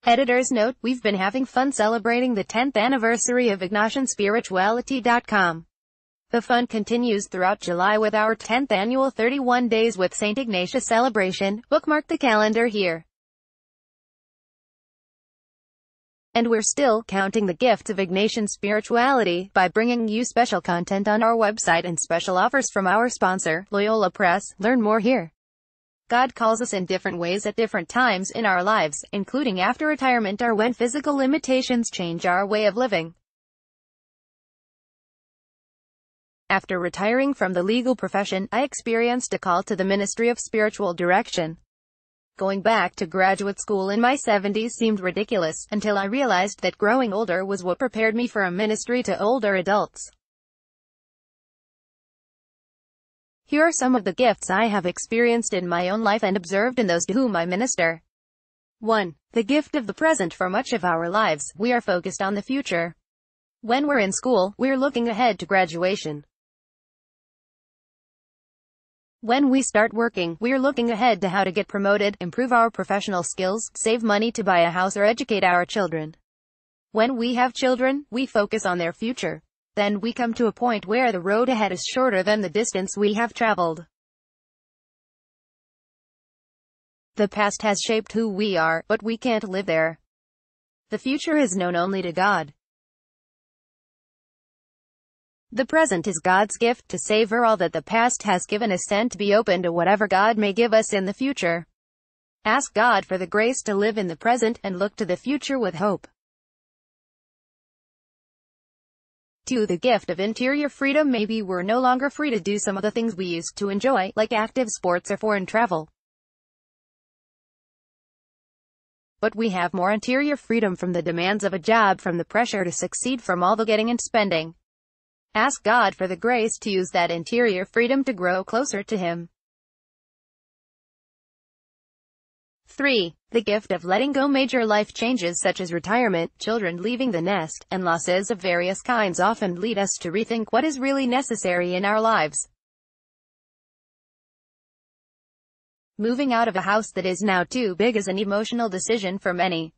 Editor's note: we've been having fun celebrating the 10th anniversary of Ignatian. The fun continues throughout July with our 10th annual 31 Days with St. Ignatius celebration. Bookmark the calendar here. And we're still counting the gifts of Ignatian spirituality by bringing you special content on our website and special offers from our sponsor, Loyola Press. Learn more here. God calls us in different ways at different times in our lives, including after retirement or when physical limitations change our way of living. After retiring from the legal profession, I experienced a call to the ministry of spiritual direction. Going back to graduate school in my 70s seemed ridiculous, until I realized that growing older was what prepared me for a ministry to older adults. Here are some of the gifts I have experienced in my own life and observed in those to whom I minister. 1. The gift of the present. For much of our lives, we are focused on the future. When we're in school, we're looking ahead to graduation. When we start working, we're looking ahead to how to get promoted, improve our professional skills, save money to buy a house or educate our children. When we have children, we focus on their future. Then we come to a point where the road ahead is shorter than the distance we have traveled. The past has shaped who we are, but we can't live there. The future is known only to God. The present is God's gift to savor all that the past has given us and to be open to whatever God may give us in the future. Ask God for the grace to live in the present and look to the future with hope. 2. The gift of interior freedom. Maybe we're no longer free to do some of the things we used to enjoy, like active sports or foreign travel. But we have more interior freedom from the demands of a job, from the pressure to succeed, from all the getting and spending. Ask God for the grace to use that interior freedom to grow closer to Him. 3. The gift of letting go. Major life changes such as retirement, children leaving the nest, and losses of various kinds often lead us to rethink what is really necessary in our lives. Moving out of a house that is now too big is an emotional decision for many.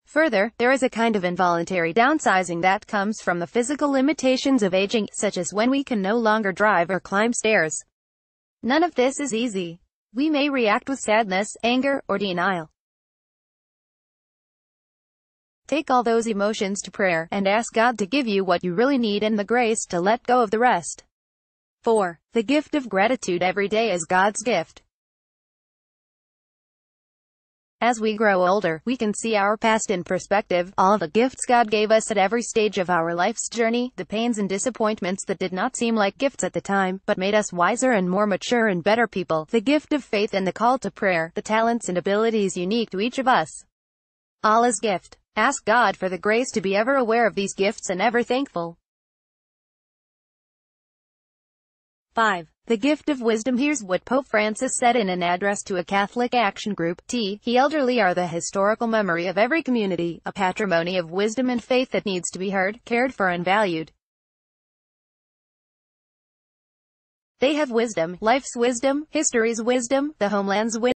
Further, there is a kind of involuntary downsizing that comes from the physical limitations of aging, such as when we can no longer drive or climb stairs. None of this is easy. We may react with sadness, anger, or denial. Take all those emotions to prayer, and ask God to give you what you really need and the grace to let go of the rest. 4. The gift of gratitude. Every day is God's gift. As we grow older, we can see our past in perspective, all the gifts God gave us at every stage of our life's journey, the pains and disappointments that did not seem like gifts at the time, but made us wiser and more mature and better people, the gift of faith and the call to prayer, the talents and abilities unique to each of us. Allah's gift. Ask God for the grace to be ever aware of these gifts and ever thankful. 5. The gift of wisdom. Here's what Pope Francis said in an address to a Catholic action group. The elderly are the historical memory of every community, a patrimony of wisdom and faith that needs to be heard, cared for and valued. They have wisdom, life's wisdom, history's wisdom, the homeland's wisdom.